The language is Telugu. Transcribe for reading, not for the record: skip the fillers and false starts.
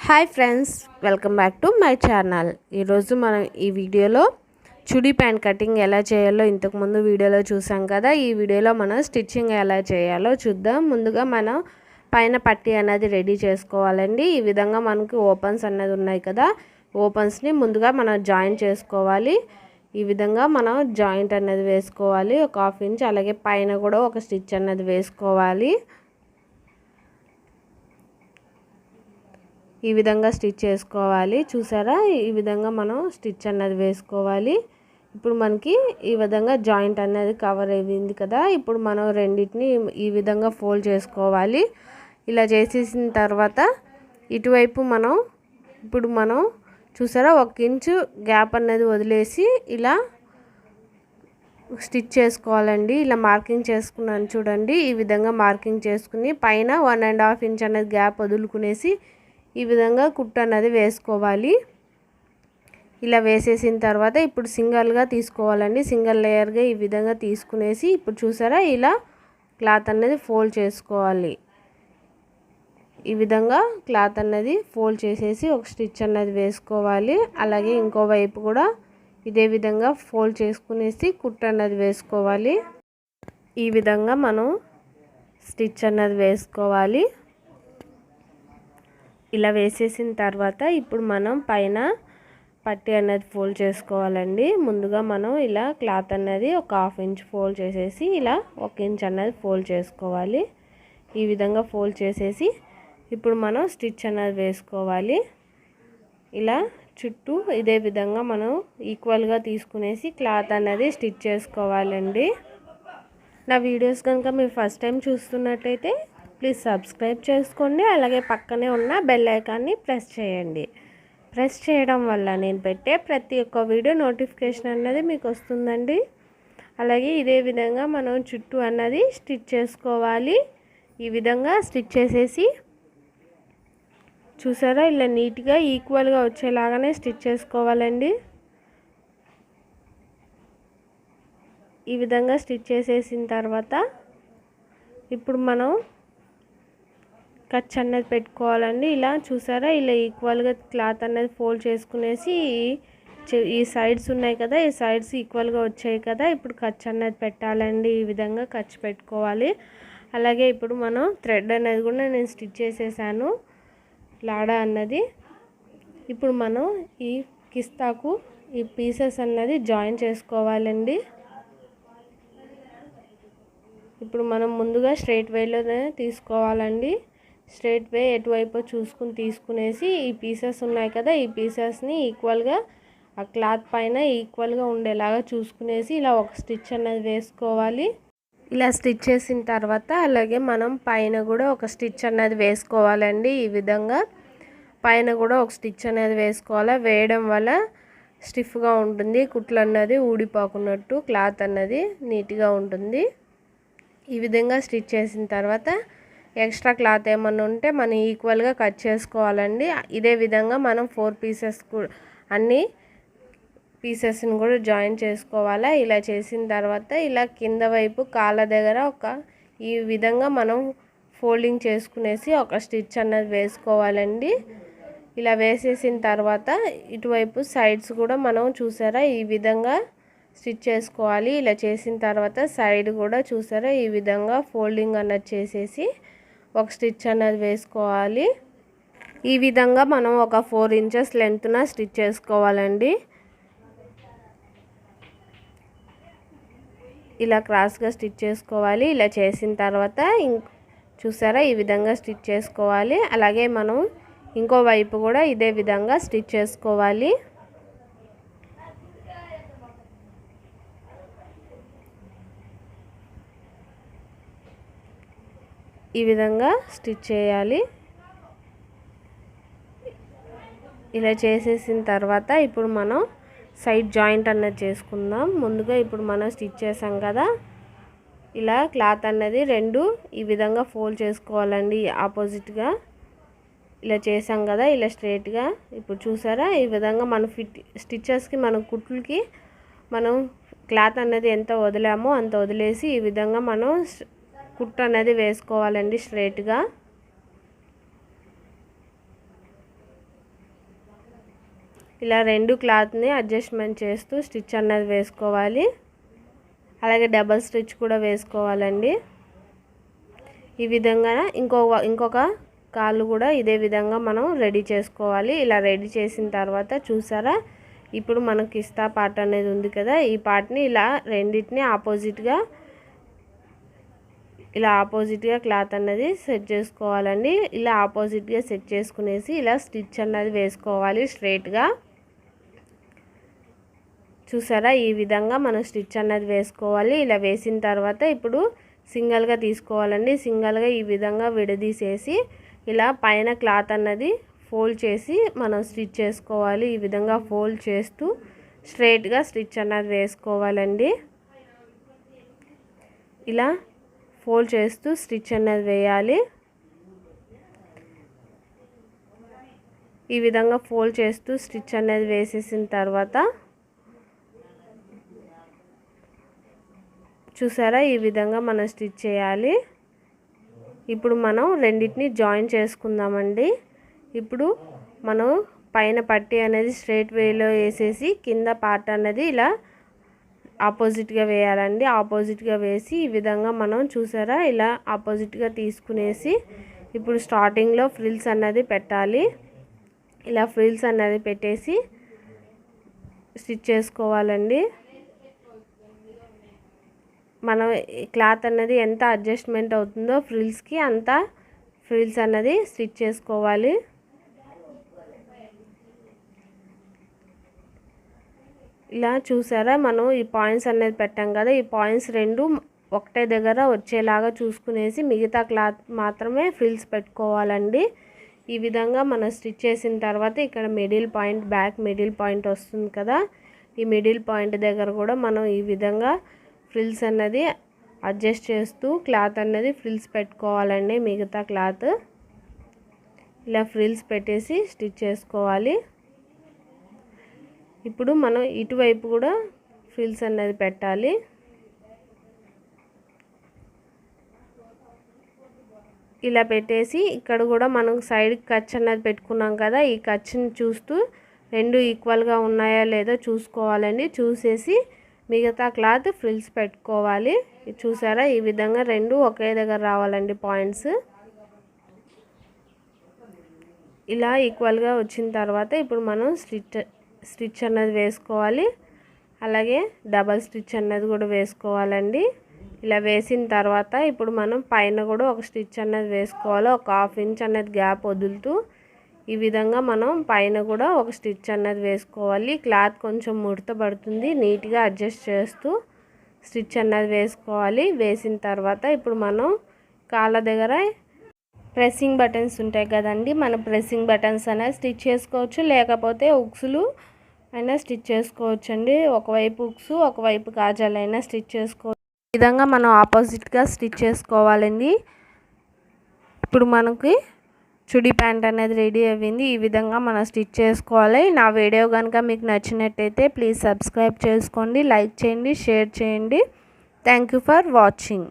Hi friends, welcome back to my channel. ఈరోజు మనం ఈ వీడియోలో చుడీ ప్యాంట్ కటింగ్ ఎలా చేయాలో ఇంతకుముందు వీడియోలో చూసాం కదా. ఈ వీడియోలో మనం స్టిచ్చింగ్ ఎలా చేయాలో చూద్దాం. ముందుగా మనం పైన పట్టీ అనేది రెడీ చేసుకోవాలండి. ఈ విధంగా మనకి ఓపెన్స్ అనేది ఉన్నాయి కదా, ఓపెన్స్ని ముందుగా మనం జాయిన్ చేసుకోవాలి. ఈ విధంగా మనం జాయింట్ అనేది వేసుకోవాలి, ఒక 1/2 ఇంచ్. అలాగే పైన కూడా ఒక స్టిచ్ అనేది వేసుకోవాలి. ఈ విధంగా స్టిచ్ చేసుకోవాలి. చూసారా, ఈ విధంగా మనం స్టిచ్ అన్నది వేసుకోవాలి. ఇప్పుడు మనకి ఈ విధంగా జాయింట్ అనేది కవర్ అయ్యింది కదా. ఇప్పుడు మనం రెండింటిని ఈ విధంగా ఫోల్డ్ చేసుకోవాలి. ఇలా చేసేసిన తర్వాత ఇటువైపు మనం చూసారా 1 ఇంచు గ్యాప్ అనేది వదిలేసి ఇలా స్టిచ్ చేసుకోవాలండి. ఇలా మార్కింగ్ చేసుకున్నాను చూడండి. ఈ విధంగా మార్కింగ్ చేసుకుని పైన 1.5 ఇంచ్ అనేది గ్యాప్ వదులుకునేసి ఈ విధంగా కుట్టు అనేది వేసుకోవాలి. ఇలా వేసేసిన తర్వాత ఇప్పుడు సింగిల్గా తీసుకోవాలండి. సింగిల్ లేయర్గా ఈ విధంగా తీసుకునేసి ఇప్పుడు చూసారా ఇలా క్లాత్ అనేది ఫోల్డ్ చేసుకోవాలి. ఈ విధంగా క్లాత్ అనేది ఫోల్డ్ చేసేసి ఒక స్టిచ్ అనేది వేసుకోవాలి. అలాగే ఇంకో వైపు కూడా ఇదే విధంగా ఫోల్డ్ చేసుకునేసి కుట్టు అనేది వేసుకోవాలి. ఈ విధంగా మనం స్టిచ్ అనేది వేసుకోవాలి. ఇలా వేసేసిన తర్వాత ఇప్పుడు మనం పైన పట్టీ అనేది ఫోల్డ్ చేసుకోవాలండి. ముందుగా మనం ఇలా క్లాత్ అనేది ఒక 1/2 ఇంచ్ ఫోల్డ్ చేసేసి ఇలా 1 ఇంచ్ అనేది ఫోల్డ్ చేసుకోవాలి. ఈ విధంగా ఫోల్డ్ చేసేసి ఇప్పుడు మనం స్టిచ్ అనేది వేసుకోవాలి. ఇలా చుట్టూ ఇదే విధంగా మనం ఈక్వల్గా తీసుకునేసి క్లాత్ అనేది స్టిచ్ చేసుకోవాలండి. నా వీడియోస్ కనుక మీరు ఫస్ట్ టైం చూస్తున్నట్టయితే ప్లీజ్ సబ్స్క్రైబ్ చేసుకోండి. అలాగే పక్కనే ఉన్న బెల్ ఐకాన్ని ప్రెస్ చేయండి. ప్రెస్ చేయడం వల్ల నేను పెట్టే ప్రతి ఒక్క వీడియో నోటిఫికేషన్ అన్నది మీకు వస్తుందండి. అలాగే ఇదే విధంగా మనం చుట్టూ అన్నది స్టిచ్ చేసుకోవాలి. ఈ విధంగా స్టిచ్ చేసేసి చూసారా ఇలా నీట్గా ఈక్వల్గా వచ్చేలాగానే స్టిచ్ చేసుకోవాలండి. ఈ విధంగా స్టిచ్ చేసేసిన తర్వాత ఇప్పుడు మనం కచ్ అనేది పెట్టుకోవాలండి. ఇలా చూసారా ఇలా ఈక్వల్గా క్లాత్ అనేది ఫోల్డ్ చేసుకునేసి ఈ సైడ్స్ ఉన్నాయి కదా, ఈ సైడ్స్ ఈక్వల్గా వచ్చాయి కదా. ఇప్పుడు కచ్ అనేది పెట్టాలండి. ఈ విధంగా కచ్ పెట్టుకోవాలి. అలాగే ఇప్పుడు మనం థ్రెడ్ అనేది కూడా నేను స్టిచ్ చేసేసాను, లాడా అన్నది. ఇప్పుడు మనం ఈ కిస్తాకు ఈ పీసెస్ అన్నది జాయిన్ చేసుకోవాలండి. ఇప్పుడు మనం ముందుగా స్ట్రైట్ వేలోనే తీసుకోవాలండి. స్ట్రైట్ వే ఎటువైపు చూసుకుని తీసుకునేసి ఈ పీసెస్ ఉన్నాయి కదా, ఈ పీసెస్ని ఈక్వల్గా ఆ క్లాత్ పైన ఈక్వల్గా ఉండేలాగా చూసుకునేసి ఇలా ఒక స్టిచ్ అనేది వేసుకోవాలి. ఇలా స్టిచ్ చేసిన తర్వాత అలాగే మనం పైన కూడా ఒక స్టిచ్ అనేది వేసుకోవాలండి. ఈ విధంగా పైన కూడా ఒక స్టిచ్ అనేది వేసుకోవాలి. వేయడం వల్ల స్టిఫ్గా ఉంటుంది, కుట్లు అన్నది ఊడిపోకున్నట్టు క్లాత్ అన్నది నీట్గా ఉంటుంది. ఈ విధంగా స్టిచ్ చేసిన తర్వాత ఎక్స్ట్రా క్లాత్ ఏమన్నా ఉంటే మనం ఈక్వల్గా కట్ చేసుకోవాలండి. ఇదే విధంగా మనం 4 పీసెస్ అన్ని పీసెస్ని కూడా జాయిన్ చేసుకోవాలా. ఇలా చేసిన తర్వాత ఇలా కింద వైపు కాళ్ళ దగ్గర ఈ విధంగా మనం ఫోల్డింగ్ చేసుకునేసి ఒక స్టిచ్ అన్నది వేసుకోవాలండి. ఇలా వేసేసిన తర్వాత ఇటువైపు సైడ్స్ కూడా మనం చూసారా ఈ విధంగా స్టిచ్ చేసుకోవాలి. ఇలా చేసిన తర్వాత సైడ్ కూడా చూసారా ఈ విధంగా ఫోల్డింగ్ అన్నది చేసేసి ఒక స్టిచ్ అన్నది వేసుకోవాలి. ఈ విధంగా మనం ఒక 4 ఇంచెస్ లెంత్న స్టిచ్ చేసుకోవాలండి. ఇలా క్రాస్గా స్టిచ్ చేసుకోవాలి. ఇలా చేసిన తర్వాత చూసారా ఈ విధంగా స్టిచ్ చేసుకోవాలి. అలాగే మనం ఇంకో వైపు కూడా ఇదే విధంగా స్టిచ్ చేసుకోవాలి. ఈ విధంగా స్టిచ్ చేయాలి. ఇలా చేసేసిన తర్వాత ఇప్పుడు మనం సైడ్ జాయింట్ అన్నది చేసుకుందాం. ముందుగా ఇప్పుడు మనం స్టిచ్ చేసాం కదా, ఇలా క్లాత్ అన్నది 2 ఈ విధంగా ఫోల్డ్ చేసుకోవాలండి. ఆపోజిట్గా ఇలా చేసాం కదా, ఇలా స్ట్రైట్గా. ఇప్పుడు చూసారా ఈ విధంగా మన స్టిచెస్కి మన కుట్లకి మనం క్లాత్ అన్నది ఎంత వదిలామో అంత వదిలేసి ఈ విధంగా మనం కుట్టు అనేది వేసుకోవాలండి స్ట్రైట్గా. ఇలా రెండు క్లాత్ని అడ్జస్ట్మెంట్ చేస్తూ స్టిచ్ అన్నది వేసుకోవాలి. అలాగే డబల్ స్టిచ్ కూడా వేసుకోవాలండి. ఈ విధంగా ఇంకొక కాళ్ళు కూడా ఇదే విధంగా మనం రెడీ చేసుకోవాలి. ఇలా రెడీ చేసిన తర్వాత చూసారా, ఇప్పుడు మనకి కిస్తా పార్ట్ అనేది ఉంది కదా, ఈ పార్ట్ని ఇలా రెండింటిని ఆపోజిట్గా క్లాత్ అన్నది సెట్ చేసుకోవాలండి. ఇలా ఆపోజిట్గా సెట్ చేసుకునేసి ఇలా స్టిచ్ అన్నది వేసుకోవాలి స్ట్రైట్గా. చూసారా, ఈ విధంగా మనం స్టిచ్ అన్నది వేసుకోవాలి. ఇలా వేసిన తర్వాత ఇప్పుడు సింగిల్గా తీసుకోవాలండి. సింగిల్గా ఈ విధంగా విడదీసేసి ఇలా పైన క్లాత్ అన్నది ఫోల్డ్ చేసి మనం స్టిచ్ చేసుకోవాలి. ఈ విధంగా ఫోల్డ్ చేస్తూ స్ట్రైట్గా స్టిచ్ అన్నది వేసుకోవాలండి. ఇలా ఫోల్డ్ చేస్తూ స్టిచ్ అన్నది వేయాలి. ఈ విధంగా ఫోల్డ్ చేస్తూ స్టిచ్ అనేది వేసేసిన తర్వాత చూసారా, ఈ విధంగా మనం స్టిచ్ చేయాలి. ఇప్పుడు మనం రెండింటిని జాయిన్ చేసుకుందామండి. ఇప్పుడు మనం పైన పట్టీ అనేది స్ట్రైట్ వేలో వేసేసి కింద పార్ట్ అనేది ఇలా ఆపోజిట్గా వేయాలండి. ఆపోజిట్గా వేసి ఈ విధంగా మనం చూసారా, ఇలా ఆపోజిట్గా తీసుకునేసి ఇప్పుడు స్టార్టింగ్లో ఫ్రిల్స్ అన్నది పెట్టాలి. ఇలా ఫ్రిల్స్ అన్నది పెట్టేసి స్టిచ్ చేసుకోవాలండి. మనం క్లాత్ అన్నది ఎంత అడ్జస్ట్మెంట్ అవుతుందో ఫ్రిల్స్కి అంత ఫ్రిల్స్ అన్నది స్టిచ్ చేసుకోవాలి. ఇలా చూసారా, మనం ఈ పాయింట్స్ అనేది పెట్టాం కదా, ఈ పాయింట్స్ రెండు ఒకటే దగ్గర వచ్చేలాగా చూసుకునేసి మిగతా క్లాత్ మాత్రమే ఫ్రిల్స్ పెట్టుకోవాలండి. ఈ విధంగా మనం స్టిచ్ చేసిన తర్వాత ఇక్కడ middle point, back middle point వస్తుంది కదా, ఈ మిడిల్ పాయింట్ దగ్గర కూడా మనం ఈ విధంగా ఫ్రిల్స్ అన్నది అడ్జస్ట్ చేస్తూ క్లాత్ అన్నది ఫ్రిల్స్ పెట్టుకోవాలండి. మిగతా క్లాత్ ఇలా ఫ్రిల్స్ పెట్టేసి స్టిచ్ చేసుకోవాలి. ఇప్పుడు మనం ఇటువైపు కూడా ఫ్రిల్స్ అన్నది పెట్టాలి. ఇలా పెట్టేసి ఇక్కడ కూడా మనం సైడ్ కచ్ అన్నది పెట్టుకున్నాం కదా, ఈ కచ్ని చూస్తూ రెండు ఈక్వల్గా ఉన్నాయా లేదో చూసుకోవాలండి. చూసేసి మిగతా క్లాత్ ఫ్రిల్స్ పెట్టుకోవాలి. చూసారా, ఈ విధంగా రెండు ఒకే దగ్గర రావాలండి పాయింట్స్. ఇలా ఈక్వల్గా వచ్చిన తర్వాత ఇప్పుడు మనం స్టిచ్ అన్నది వేసుకోవాలి. అలాగే డబల్ స్టిచ్ అన్నది కూడా వేసుకోవాలండి. ఇలా వేసిన తర్వాత ఇప్పుడు మనం పైన కూడా ఒక స్టిచ్ అన్నది వేసుకోవాలి. ఒక 1/2 ఇంచ్ అన్నది గ్యాప్ వదులుతూ ఈ విధంగా మనం పైన కూడా ఒక స్టిచ్ అన్నది వేసుకోవాలి. క్లాత్ కొంచెం ముడత పడుతుంది, నీట్గా అడ్జస్ట్ చేస్తూ స్టిచ్ అన్నది వేసుకోవాలి. వేసిన తర్వాత ఇప్పుడు మనం కాళ్ళ దగ్గర ప్రెస్సింగ్ బటన్స్ ఉంటాయి కదండి, మనం ప్రెస్సింగ్ బటన్స్ అనేది స్టిచ్ చేసుకోవచ్చు, లేకపోతే ఉక్సులు అయినా స్టిచ్ చేసుకోవచ్చు అండి. ఒకవైపు ఉక్సు ఒకవైపు కాజాలు అయినా స్టిచ్ చేసుకోవచ్చు. ఈ విధంగా మనం ఆపోజిట్గా స్టిచ్ చేసుకోవాలండి. ఇప్పుడు మనకి చుడీ ప్యాంట్ అనేది రెడీ అయ్యింది. ఈ విధంగా మనం స్టిచ్ చేసుకోవాలి. నా వీడియో కనుక మీకు నచ్చినట్టయితే ప్లీజ్ సబ్స్క్రైబ్ చేసుకోండి, లైక్ చేయండి, షేర్ చేయండి. Thank you for watching.